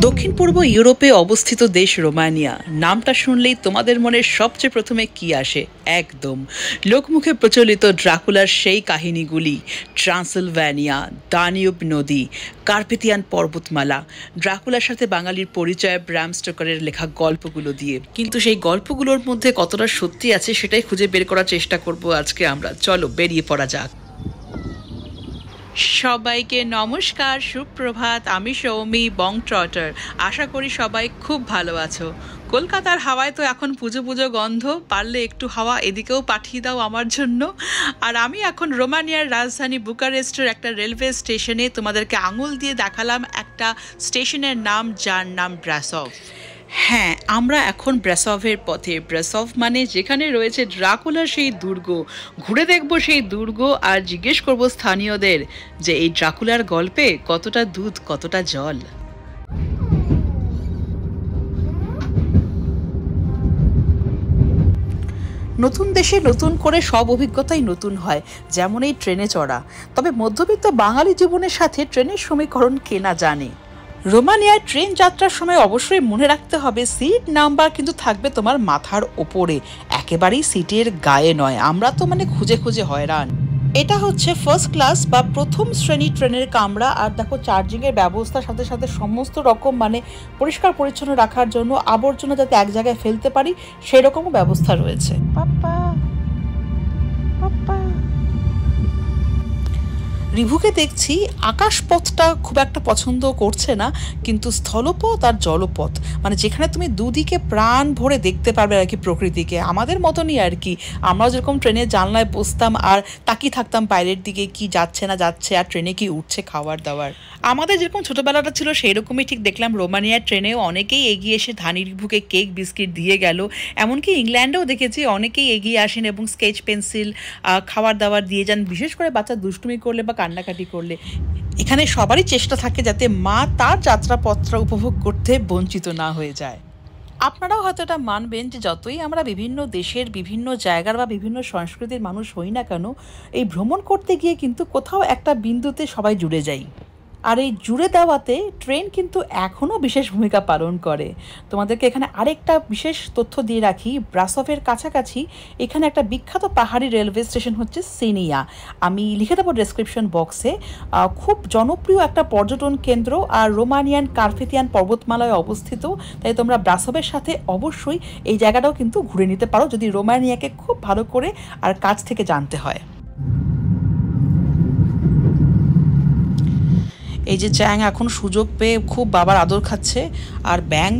দক্ষিণ পূর্ব ইউরোপে অবস্থিত দেশ রোমানিয়া। নামটা শুনলেই তোমাদের মনে সবচেয়ে প্রথমে কি আসে? একদম লোকমুখে প্রচলিত ড্রাকুলার সেই কাহিনীগুলি। ট্রান্সিলভ্যানিয়া, দানিউব নদী, কার্পেথিয়ান পর্বতমালা। ড্রাকুলার সাথে বাঙালির পরিচয় ব্রাম স্টোকারের লেখা গল্পগুলো দিয়ে। কিন্তু সেই গল্পগুলোর মধ্যে কতটা সত্যি আছে সেটাই খুঁজে বের করার চেষ্টা করব আজকে আমরা। চলো বেরিয়ে পড়া যাক। সবাইকে নমস্কার, সুপ্রভাত। আমি সৌমি বং ট্রটার। আশা করি সবাই খুব ভালো আছো। কলকাতার হাওয়ায় তো এখন পুজো পুজো গন্ধ, পারলে একটু হাওয়া এদিকেও পাঠিয়ে দাও আমার জন্য। আর আমি এখন রোমানিয়ার রাজধানী বুকারেস্টের একটা রেলওয়ে স্টেশনে। তোমাদেরকে আঙুল দিয়ে দেখালাম একটা স্টেশনের নাম, যার নাম ব্রাসভ। হ্যাঁ, আমরা এখন ব্রাসভের পথে। ব্রাসভ মানে যেখানে রয়েছে ড্রাকুলার সেই দুর্গ। ঘুরে দেখব সেই দুর্গ আর জিজ্ঞেস করব স্থানীয়দের যে এই ড্রাকুলার গল্পে কতটা দুধ কতটা জল। নতুন দেশে নতুন করে সব অভিজ্ঞতাই নতুন হয়, যেমন এই ট্রেনে চড়া। তবে মধ্যবিত্ত বাঙালি জীবনের সাথে ট্রেনের সমীকরণ কে না জানে। রোমানিয়ায় ট্রেন যাত্রার সময় অবশ্যই মনে রাখতে হবে সিট নাম্বার কিন্তু থাকবে তোমার মাথার ওপরে, একেবারেই সিটের গায়ে নয়। আমরা তো খুঁজে খুঁজে হয়রান। এটা হচ্ছে ফার্স্ট ক্লাস বা প্রথম শ্রেণী ট্রেনের কামরা। আর দেখো, চার্জিংয়ের ব্যবস্থার সাথে সাথে সমস্ত রকম পরিষ্কার পরিচ্ছন্ন রাখার জন্য আবর্জনা যাতে এক জায়গায় ফেলতে পারি সেরকমও ব্যবস্থা রয়েছে। রিভুকে দেখছি আকাশপথটা খুব একটা পছন্দ করছে না, কিন্তু স্থলপথ আর জলপথ যেখানে তুমি দুদিকে প্রাণ ভরে দেখতে পারবে আর কি প্রকৃতিকে, আমাদের মতনই আর কি। আমরাও যেরকম ট্রেনের জানলায় বসতাম আর তাকিয়ে থাকতাম বাইরের দিকে কি যাচ্ছে না যাচ্ছে আর ট্রেনে কি উঠছে খাবার দাবার। আমাদের যেরকম ছোটবেলাটা ছিল সেই রকমই ঠিক দেখলাম রোমানিয়ার ট্রেনেও অনেকেই এগিয়ে এসে ধানি রিভুকে কেক বিস্কিট দিয়ে গেল। এমনকি ইংল্যান্ডেও দেখেছি অনেকেই এগিয়ে আসেন এবং স্কেচ পেন্সিল খাবার দাবার দিয়ে যান, বিশেষ করে বাচ্চা দুষ্টুমি করলে বা কান্নাকাটি করলে। এখানে সবারই চেষ্টা থাকে যাতে মা তার যাত্রাপথটা উপভোগ করতে বঞ্চিত না হয়ে যায়। আপনারাও হয়তো এটা মানবেন যে যতই আমরা বিভিন্ন দেশের বিভিন্ন জায়গার বা বিভিন্ন সংস্কৃতির মানুষ হই না কেন, এই ভ্রমণ করতে গিয়ে কিন্তু কোথাও একটা বিন্দুতে সবাই জুড়ে যাই। আর এই জুড়ে দেওয়াতে ট্রেন কিন্তু এখনও বিশেষ ভূমিকা পালন করে। তোমাদেরকে এখানে আরেকটা বিশেষ তথ্য দিয়ে রাখি, ব্রাসভের কাছাকাছি এখানে একটা বিখ্যাত পাহাড়ি রেলওয়ে স্টেশন হচ্ছে সিনিয়া। আমি লিখে দেবো ডেসক্রিপশন বক্সে। খুব জনপ্রিয় একটা পর্যটন কেন্দ্র আর রোমানিয়ান কার্পেথিয়ান পর্বতমালায় অবস্থিত। তাই তোমরা ব্রাসভের সাথে অবশ্যই এই জায়গাটাও কিন্তু ঘুরে নিতে পারো যদি রোমানিয়াকে খুব ভালো করে আর কাছ থেকে জানতে হয়। এই যে চ্যাং এখন সুযোগ পেয়ে খুব বাবার আদর খাচ্ছে। আর ব্যাং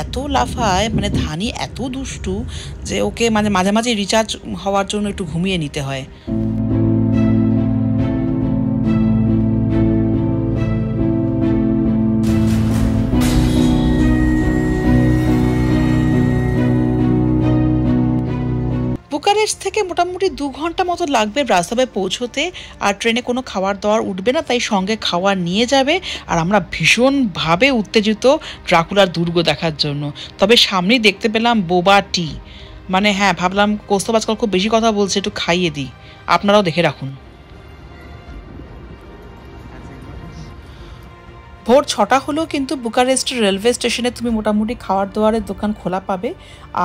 এত লাফায় ধানি এত দুষ্টু যে ওকে মাঝে মাঝে রিচার্জ হওয়ার জন্য একটু ঘুমিয়ে নিতে হয়। বুকারেস্ট থেকে মোটামুটি 2 ঘন্টা মতো লাগবে ব্রাসভে পৌঁছতে। আর ট্রেনে কোনো খাবার দাবার উঠবে না, তাই সঙ্গে খাবার নিয়ে যাবে। আর আমরা ভীষণভাবে উত্তেজিত ড্রাকুলার দুর্গ দেখার জন্য। তবে সামনেই দেখতে পেলাম বোবা টি। হ্যাঁ, ভাবলাম কৌস্তব আজকাল খুব বেশি কথা বলছে, একটু খাইয়ে দিই। আপনারাও দেখে রাখুন। ভোর 6টা হলেও কিন্তু বুকারেস্টের রেলওয়ে স্টেশনে তুমি মোটামুটি খাওয়ার দাওয়ারের দোকান খোলা পাবে।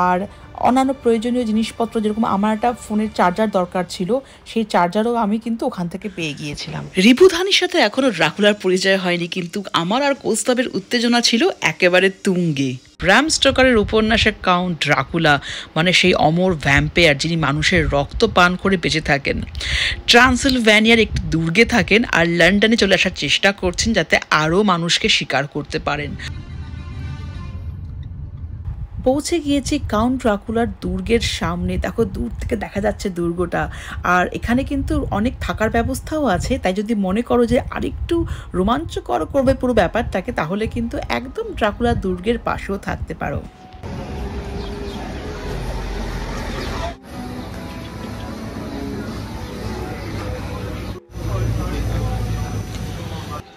আর অন্যান্য প্রয়োজনীয় জিনিসপত্র, যেরকম আমার একটা ফোনের চার্জার দরকার ছিল, সেই চার্জারও আমি কিন্তু ওখান থেকে পেয়ে গিয়েছিলাম। রিপুধানির সাথে এখনো ড্রাকুলার পরিচয় হয়নি, কিন্তু আমার আর কৌস্তবের উত্তেজনা ছিল একেবারে তুঙ্গে। ব্রাম স্টোকারের উপন্যাসের কাউন্ট ড্রাকুলা সেই অমর ভ্যাম্পায়ার যিনি মানুষের রক্ত পান করে বেঁচে থাকেন, ট্রান্সিলভ্যানিয়ার একটি দুর্গে থাকেন আর লন্ডনে চলে আসার চেষ্টা করছেন যাতে আরও মানুষকে শিকার করতে পারেন। পৌঁছে গিয়েছি কাউন্ট ড্রাকুলার দুর্গের সামনে। দেখো, দূর থেকে দেখা যাচ্ছে দুর্গটা। আর এখানে কিন্তু অনেক থাকার ব্যবস্থাও আছে, তাই যদি মনে করো যে আরেকটু রোমাঞ্চকর করবে পুরো ব্যাপারটাকে, তাহলে কিন্তু একদম ড্রাকুলার দুর্গের পাশেও থাকতে পারো।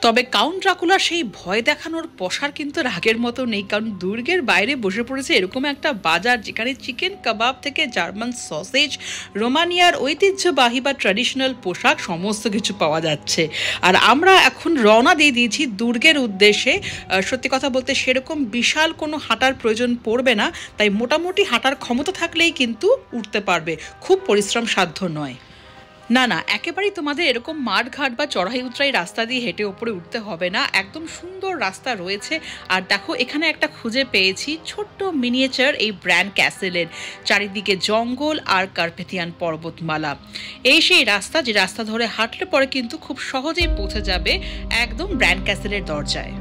তবে কাউন্ট ড্রাকুলার সেই ভয় দেখানোর পসার কিন্তু রাগের মতো নেই, কারণ দুর্গের বাইরে বসে পড়েছে এরকম একটা বাজার যেখানে চিকেন কাবাব থেকে জার্মান সসেজ, রোমানিয়ার ঐতিহ্যবাহী বা ট্র্যাডিশনাল পোশাক সমস্ত কিছু পাওয়া যাচ্ছে। আর আমরা এখন রওনা দিয়ে দিয়েছি দুর্গের উদ্দেশ্যে। সত্যি কথা বলতে সেরকম বিশাল কোনো হাঁটার প্রয়োজন পড়বে না, তাই মোটামুটি হাঁটার ক্ষমতা থাকলেই কিন্তু উঠতে পারবে, খুব পরিশ্রম সাধ্য নয়। না, একেবারেই তোমাদের এরকম মাঠঘাট বা চড়াই উতরাই রাস্তা দিয়ে হেঁটে ওপরে উঠতে হবে না, একদম সুন্দর রাস্তা রয়েছে। আর দেখো এখানে একটা খুঁজে পেয়েছি ছোট্ট মিনিয়েচার এই ব্র্যান্ড ক্যাসেলের, চারিদিকে জঙ্গল আর কার্পেথিয়ান পর্বতমালা। এই সেই রাস্তা, যে রাস্তা ধরে হাঁটলে পরে কিন্তু খুব সহজেই পৌঁছে যাবে একদম ব্র্যান্ড ক্যাসেলের দরজায়।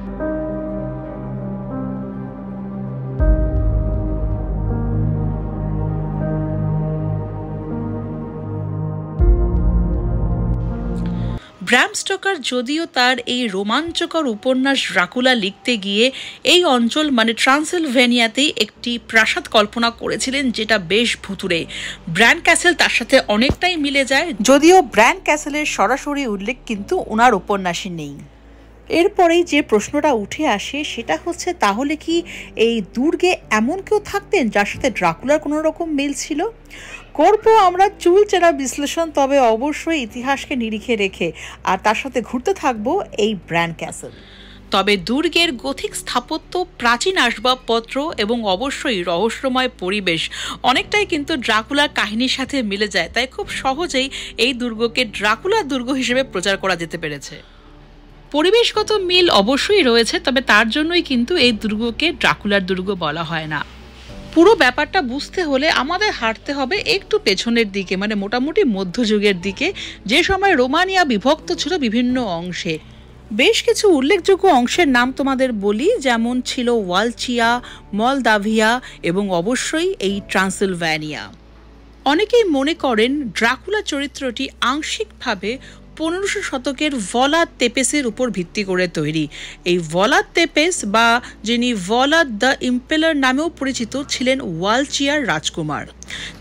ব্র্যাম স্টোকার যদিও তার এই রোমাঞ্চকর উপন্যাস ড্রাকুলা লিখতে গিয়ে এই অঞ্চল মানে ট্রান্সিলভেনিয়াতেই একটি প্রাসাদ কল্পনা করেছিলেন, যেটা বেশ ভুতুড়ে। ব্র্যান ক্যাসেল তার সাথে অনেকটাই মিলে যায়, যদিও ব্র্যান ক্যাসেলের সরাসরি উল্লেখ কিন্তু ওনার উপন্যাসে নেই। এরপরেই যে প্রশ্নটা উঠে আসে সেটা হচ্ছে, তাহলে কি এই দুর্গে এমন কেউ থাকতেন যার সাথে ড্রাকুলার কোনো রকম মিল ছিল? করবো আমরা চুলচেরা বিশ্লেষণ, তবে অবশ্যই ইতিহাসকে নিরিখে রেখে, আর তার সাথে ঘুরতে থাকবো এই ব্র্যান ক্যাসেল। তবে দুর্গের গথিক স্থাপত্য, প্রাচীন আসবাবপত্র এবং অবশ্যই রহস্যময় পরিবেশ অনেকটাই কিন্তু ড্রাকুলার কাহিনীর সাথে মিলে যায়, তাই খুব সহজেই এই দুর্গকে ড্রাকুলার দুর্গ হিসেবে প্রচার করা যেতে পেরেছে। পরিবেশগত মিল অবশ্যই রয়েছে, তবে তার জন্যই কিন্তু এই দুর্গকে ড্রাকুলার দুর্গ বলা হয় না। পুরো ব্যাপারটা বুঝতে হলে আমাদের হাঁটতে হবে একটু পেছনের দিকে, মানে মোটামুটি মধ্যযুগের দিকে, যে সময় রোমানিয়া বিভক্ত ছিল বিভিন্ন অংশে। বেশ কিছু উল্লেখযোগ্য অংশের নাম তোমাদের বলি, যেমন ছিল ওয়ালচিয়া, মলদাভিয়া এবং অবশ্যই এই ট্রান্সিলভ্যানিয়া। অনেকেই মনে করেন ড্রাকুলা চরিত্রটি আংশিকভাবে 1500 শতকের ভলাদ তেপেসের উপর ভিত্তি করে তৈরি। এই ভলাদ তেপেস বা যিনি ভলাদ দ্য ইম্পেলার নামেও পরিচিত ছিলেন ওয়ালচিয়ার রাজকুমার।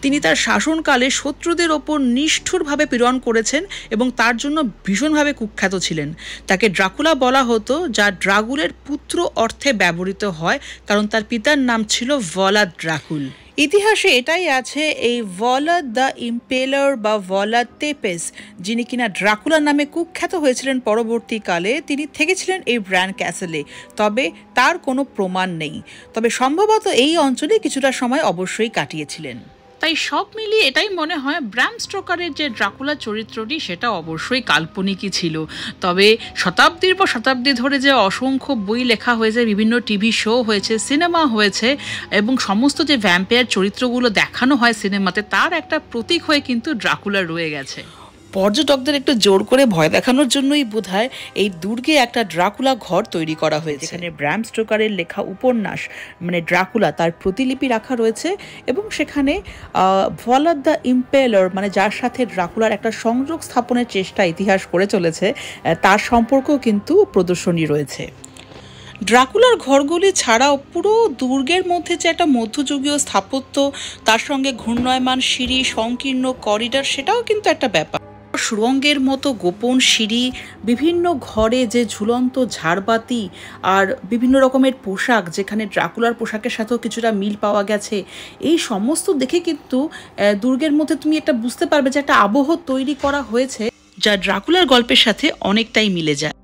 তিনি তার শাসনকালে শত্রুদের ওপর নিষ্ঠুরভাবে পীড়ন করেছেন এবং তার জন্য ভীষণভাবে কুখ্যাত ছিলেন। তাকে ড্রাকুলা বলা হতো, যা ড্রাগুলের পুত্র অর্থে ব্যবহৃত হয়, কারণ তার পিতার নাম ছিল ভলাদ ড্রাকুল। ইতিহাসে এটাই আছে, এই ভলাদ দ্য ইম্পেলার বা ভলাদ তেপেস, যিনি কিনা ড্রাকুলা নামে কুখ্যাত হয়েছিলেন পরবর্তীকালে, তিনি থেকেছিলেন এই ব্র্যান ক্যাসেলে, তবে তার কোনো প্রমাণ নেই। তবে সম্ভবত এই অঞ্চলে কিছুটা সময় অবশ্যই কাটিয়েছিলেন। তাই সব মিলিয়ে এটাই মনে হয় ব্র্যাম স্টোকারের যে ড্রাকুলা চরিত্রটি সেটা অবশ্যই কাল্পনিকই ছিল। তবে শতাব্দীর পর শতাব্দী ধরে যে অসংখ্য বই লেখা হয়েছে, বিভিন্ন টিভি শো হয়েছে, সিনেমা হয়েছে, এবং সমস্ত যে ভ্যাম্পায়ার চরিত্রগুলো দেখানো হয় সিনেমাতে, তার একটা প্রতীক হয়ে কিন্তু ড্রাকুলা রয়ে গেছে। পর্যটকদের একটু জোর করে ভয় দেখানোর জন্যই বোধহয় এই দুর্গে একটা ড্রাকুলা ঘর তৈরি করা হয়েছে, যেখানে ব্র্যাম স্টোকারের লেখা উপন্যাস মানে ড্রাকুলা তার প্রতিলিপি রাখা রয়েছে, এবং সেখানে ভলাদ দ্য ইম্পেলার মানে যার সাথে ড্রাকুলার একটা সংযোগ স্থাপনের চেষ্টা ইতিহাস করে চলেছে, তার সম্পর্কেও কিন্তু প্রদর্শনী রয়েছে। ড্রাকুলার ঘরগুলি ছাড়াও পুরো দুর্গের মধ্যে যে একটা মধ্যযুগীয় স্থাপত্য, তার সঙ্গে ঘূর্ণয়মান সিঁড়ি, সংকীর্ণ করিডর, সেটাও কিন্তু একটা ব্যাপার। সুড়ঙ্গের মতো গোপন সিঁড়ি, বিভিন্ন ঘরে যে ঝুলন্ত ঝাড়বাতি, আর বিভিন্ন রকমের পোশাক, যেখানে ড্রাকুলার পোশাকের সাথেও কিছুটা মিল পাওয়া গেছে, এই সমস্ত দেখে কিন্তু দুর্গের মধ্যে তুমি এটা বুঝতে পারবে যে একটা আবহ তৈরি করা হয়েছে, যা ড্রাকুলার গল্পের সাথে অনেকটাই মিলে যায়।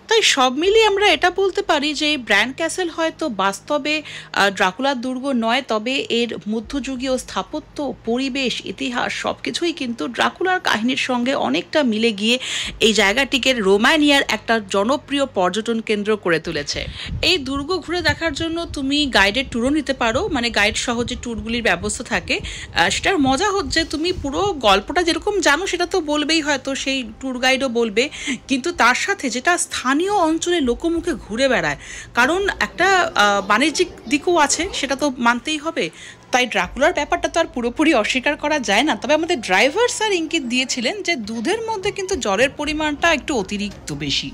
তাই সব মিলিয়ে আমরা এটা বলতে পারি যে এই ব্র্যান ক্যাসেল হয়তো বাস্তবে ড্রাকুলার দুর্গ নয়, তবে এর মধ্যযুগীয় স্থাপত্য, পরিবেশ, ইতিহাস সবকিছুই কিন্তু ড্রাকুলার কাহিনীর সঙ্গে অনেকটা মিলে গিয়ে এই জায়গাটিকে রোমানিয়ার একটা জনপ্রিয় পর্যটন কেন্দ্র করে তুলেছে। এই দুর্গ ঘুরে দেখার জন্য তুমি গাইডের ট্যুরও নিতে পারো, মানে গাইড সহ যে ট্যুরগুলির ব্যবস্থা থাকে, সেটার মজা হচ্ছে তুমি পুরো গল্পটা যেরকম জানো সেটা তো বলবেই, হয়তো সেই ট্যুর গাইডও বলবে, কিন্তু তার সাথে যেটা স্থানীয় অঞ্চলে লোকমুখে ঘুরে বেড়ায়, কারণ একটা বাণিজ্যিক দিকও আছে, সেটা তো মানতেই হবে। তাই ড্রাকুলার ব্যাপারটা তো আর পুরোপুরি অস্বীকার করা যায় না। তবে আমাদের ড্রাইভার স্যার ইঙ্গিত দিয়েছিলেন যে দুধের মধ্যে কিন্তু জলের পরিমাণটা একটু অতিরিক্ত বেশি।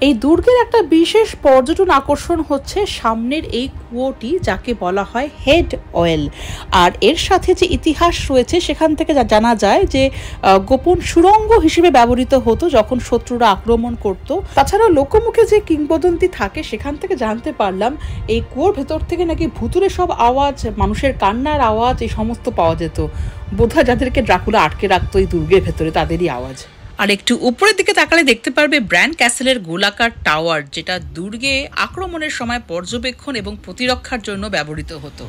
এই দুর্গের একটা বিশেষ পর্যটন আকর্ষণ হচ্ছে সামনের এই কুয়োটি, যাকে বলা হয় হেড অয়েল। আর এর সাথে যে ইতিহাস রয়েছে সেখান থেকে জানা যায় যে গোপন সুড়ঙ্গ হিসেবে ব্যবহৃত হতো যখন শত্রুরা আক্রমণ করত। তাছাড়াও লোকমুখে যে কিংবদন্তি থাকে সেখান থেকে জানতে পারলাম এই কুয়োর ভেতর থেকে নাকি ভুতুরে সব আওয়াজ, মানুষের কান্নার আওয়াজ, এই সমস্ত পাওয়া যেত। বোধহয় যাদেরকে ড্রাকুলা আটকে রাখতো এই দুর্গের ভেতরে তাদেরই আওয়াজ। আর একটু উপরের দিকে তাকালে দেখতে পারবে ব্র্যান্ড ক্যাসেলের গোলাকার টাওয়ার, যেটা দুর্গে আক্রমণের সময় পর্যবেক্ষণ এবং প্রতিরক্ষার জন্য ব্যবহৃত হতো।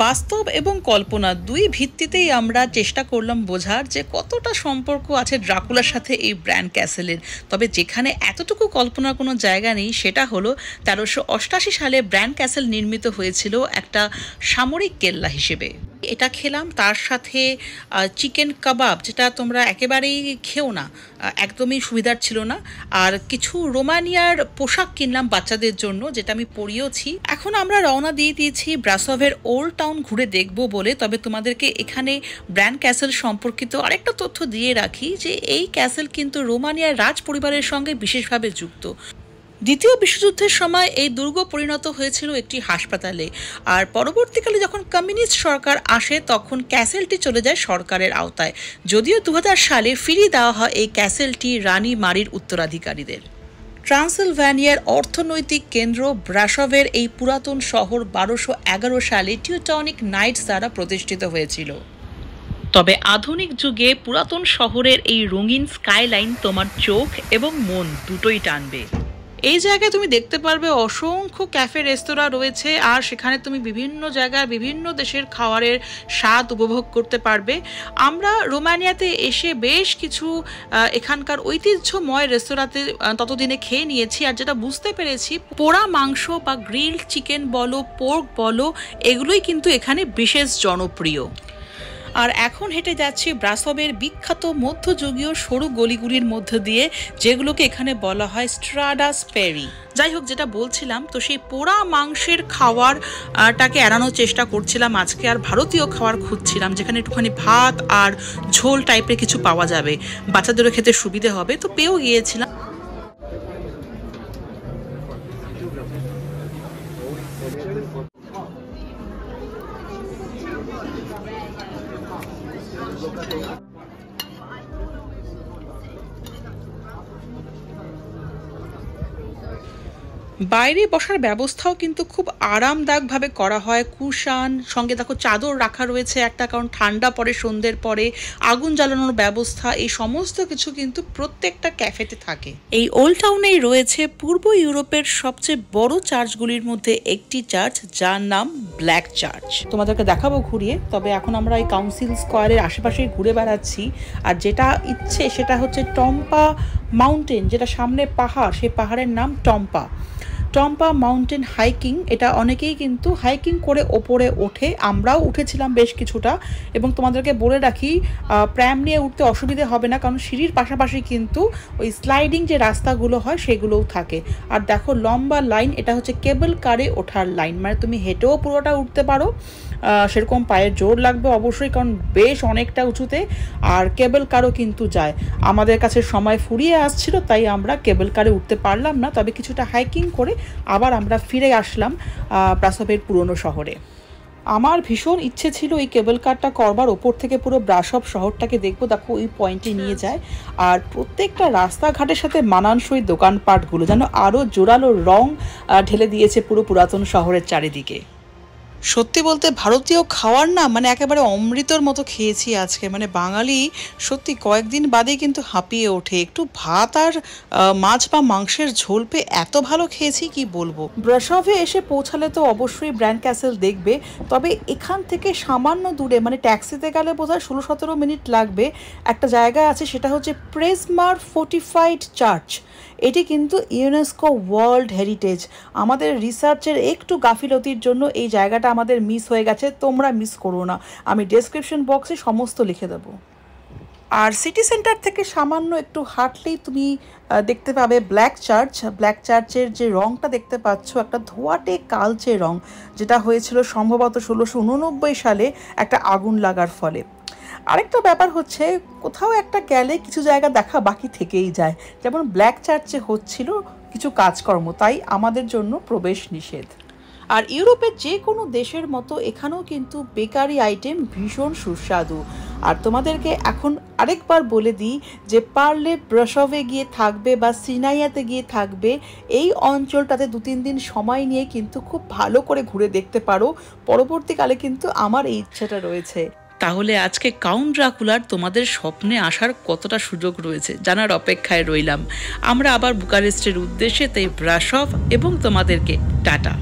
বাস্তব এবং কল্পনা দুই ভিত্তিতেই আমরা চেষ্টা করলাম বোঝার যে কতটা সম্পর্ক আছে ড্রাকুলার সাথে এই ব্র্যান্ড ক্যাসেলের। তবে যেখানে এতটুকু কল্পনার কোনো জায়গা নেই সেটা হলো 1388 সালে ব্র্যান্ড ক্যাসেল নির্মিত হয়েছিল একটা সামরিক কেল্লা হিসেবে। এটা খেলাম, তার সাথে চিকেন কাবাব, যেটা তোমরা একেবারেই খেও না, একদমই সুবিধার ছিল না। আর কিছু রোমানিয়ার পোশাক কিনলাম বাচ্চাদের জন্য, যেটা আমি পরিয়েওছি। এখন আমরা রওনা দিয়ে দিয়েছি ব্রাসোভের ওল্ড টাউন ঘুরে দেখবো বলে। তবে তোমাদেরকে এখানে ব্র্যান্ড ক্যাসেল সম্পর্কিত আরেকটা তথ্য দিয়ে রাখি যে এই ক্যাসেল কিন্তু রোমানিয়ার রাজ পরিবারের সঙ্গে বিশেষভাবে যুক্ত। দ্বিতীয় বিশ্বযুদ্ধের সময় এই দুর্গ পরিণত হয়েছিল একটি হাসপাতালে, আর পরবর্তীকালে যখন কমিউনিস্ট সরকার আসে তখন ক্যাসেলটি চলে যায় সরকারের আওতায়। যদিও 2000 সালে ফিরিয়ে দেওয়া হয় এই ক্যাসেলটি রানী মারির উত্তরাধিকারীদের। ট্রান্সিলভ্যানিয়ার অর্থনৈতিক কেন্দ্র ব্রাসোভের এই পুরাতন শহর 1211 সালে টিউটনিক নাইটস দ্বারা প্রতিষ্ঠিত হয়েছিল। তবে আধুনিক যুগে পুরাতন শহরের এই রঙিন স্কাইলাইন তোমার চোখ এবং মন দুটোই টানবে। এই জায়গায় তুমি দেখতে পারবে অসংখ্য ক্যাফে রেস্তোরাঁ রয়েছে, আর সেখানে তুমি বিভিন্ন জায়গার বিভিন্ন দেশের খাবারের স্বাদ উপভোগ করতে পারবে। আমরা রোমানিয়াতে এসে বেশ কিছু এখানকার ঐতিহ্যময় রেস্তোরাঁতে ততদিনে খেয়ে নিয়েছি, আর যেটা বুঝতে পেরেছি পোড়া মাংস বা গ্রিলড চিকেন বলো, পোর্ক বলো, এগুলোই কিন্তু এখানে বিশেষ জনপ্রিয়। আর এখন হেঁটে যাচ্ছি ব্রাসোভের বিখ্যাত মধ্যযুগীয় সরু গলিগুলির মধ্য দিয়ে, যেগুলোকে এখানে বলা হয় স্ট্রাডা স্পেরি। যাই হোক, যেটা বলছিলাম, তো সেই পোড়া মাংসের খাওয়ারটাকে এড়ানোর চেষ্টা করছিলাম আজকে, আর ভারতীয় খাবার খুঁজছিলাম যেখানে একটুখানি ভাত আর ঝোল টাইপের কিছু পাওয়া যাবে, বাচ্চাদেরও খেতে সুবিধে হবে। তো পেয়েও গিয়েছিলাম। বাইরে বসার ব্যবস্থাও কিন্তু খুব আরামদায়কভাবে করা হয়। কুশান, সঙ্গে দেখো চাদর রাখা রয়েছে একটা, কারণ ঠান্ডা পড়ে সন্ধ্যের পরে, আগুন জ্বালানোর ব্যবস্থা, এই সমস্ত কিছু কিন্তু প্রত্যেকটা ক্যাফেতে থাকে। এই ওল্ড টাউনেই রয়েছে পূর্ব ইউরোপের সবচেয়ে বড় চার্চগুলির মধ্যে একটি চার্চ, যার নাম ব্ল্যাক চার্চ। তোমাদেরকে দেখাবো ঘুরিয়ে। তবে এখন আমরা এই কাউন্সিল স্কোয়ারের আশেপাশেই ঘুরে বেড়াচ্ছি, আর যেটা ইচ্ছে সেটা হচ্ছে টম্পা মাউন্টেন, যেটা সামনে পাহাড়, সেই পাহাড়ের নাম টম্পা মাউন্টেন হাইকিং। এটা অনেকেই কিন্তু হাইকিং করে ওপরে ওঠে, আমরাও উঠেছিলাম বেশ কিছুটা। এবং তোমাদেরকে বলে রাখি, প্র্যাম নিয়ে উঠতে অসুবিধে হবে না, কারণ সিঁড়ির পাশাপাশি কিন্তু ওই স্লাইডিং যে রাস্তাগুলো হয় সেগুলোও থাকে। আর দেখো লম্বা লাইন, এটা হচ্ছে কেবল কারে ওঠার লাইন, মানে তুমি হেঁটেও পুরোটা উঠতে পারো, সেরকম পায়ের জোর লাগবে অবশ্যই, কারণ বেশ অনেকটা উঁচুতে। আর কেবল কারও কিন্তু যায়। আমাদের কাছে সময় ফুরিয়ে আসছিল, তাই আমরা কেবল কারে উঠতে পারলাম না। তবে কিছুটা হাইকিং করে আবার আমরা ফিরে আসলাম ব্রাসোভের পুরনো শহরে। আমার ভীষণ ইচ্ছে ছিল এই কেবল কারটা করবার, ওপর থেকে পুরো ব্রাসোভ শহরটাকে দেখবো। দেখো ওই পয়েন্টে নিয়ে যায়, আর প্রত্যেকটা রাস্তাঘাটের সাথে মানানসই দোকানপাটগুলো যেন আরও জোরালো রং ঢেলে দিয়েছে পুরো পুরাতন শহরের চারিদিকে। সত্যি বলতে ভারতীয় খাওয়ার না, মানে একেবারে অমৃতর মতো খেয়েছি আজকে। মানে বাঙালি সত্যি কয়েকদিন বাদেই কিন্তু হাঁপিয়ে ওঠে। একটু ভাত আর মাছ বা মাংসের ঝোল পেয়ে এত ভালো খেয়েছি কি বলবো। ব্রাসোভে এসে পৌঁছালে তো অবশ্যই ব্র্যান্ড ক্যাসেল দেখবে। তবে এখান থেকে সামান্য দূরে, মানে ট্যাক্সিতে গেলে বোধহয় 16-17 মিনিট লাগবে, একটা জায়গা আছে, সেটা হচ্ছে প্রেজমার ফোর্টিফাইড চার্চ। এটি কিন্তু ইউনেস্কো ওয়ার্ল্ড হেরিটেজ। আমাদের রিসার্চের একটু গাফিলতির জন্য এই জায়গাটা আমাদের মিস হয়ে গেছে, তোমরা মিস করো না, আমি ডেসক্রিপশন বক্সে সমস্ত লিখে দেবো। আর সিটি সেন্টার থেকে সামান্য একটু হাঁটলেই তুমি দেখতে পাবে ব্ল্যাক চার্চ। ব্ল্যাক চার্চের যে রঙটা দেখতে পাচ্ছ, একটা ধোঁয়াটে কালচে রঙ, যেটা হয়েছিল সম্ভবত 1689 সালে একটা আগুন লাগার ফলে। আরেকটা ব্যাপার হচ্ছে, কোথাও একটা গেলে কিছু জায়গা দেখা বাকি থেকেই যায়। যেমন ব্ল্যাক চার্চে হচ্ছিল কিছু কাজকর্ম, তাই আমাদের জন্য প্রবেশ নিষেধ। আর ইউরোপের যে কোনো দেশের মতো এখানেও কিন্তু বেকারি আইটেম ভীষণ সুস্বাদু। আর তোমাদেরকে এখন আরেকবার বলে দিই যে পারলে ব্রাসোভে গিয়ে থাকবে বা সিনাইয়াতে গিয়ে থাকবে, এই অঞ্চলটাতে 2-3 দিন সময় নিয়ে কিন্তু খুব ভালো করে ঘুরে দেখতে পারো। পরবর্তীকালে কিন্তু আমার এই ইচ্ছাটা রয়েছে। তাহলে আজকে কাউন্ট ড্রাকুলার তোমাদের স্বপ্নে আসার কতটা সুযোগ রয়েছে জানার অপেক্ষায় রইলাম। আমরা আবার বুকারেস্টের উদ্দেশ্যে, তাই ব্রাসোভ এবং তোমাদেরকে টাটা।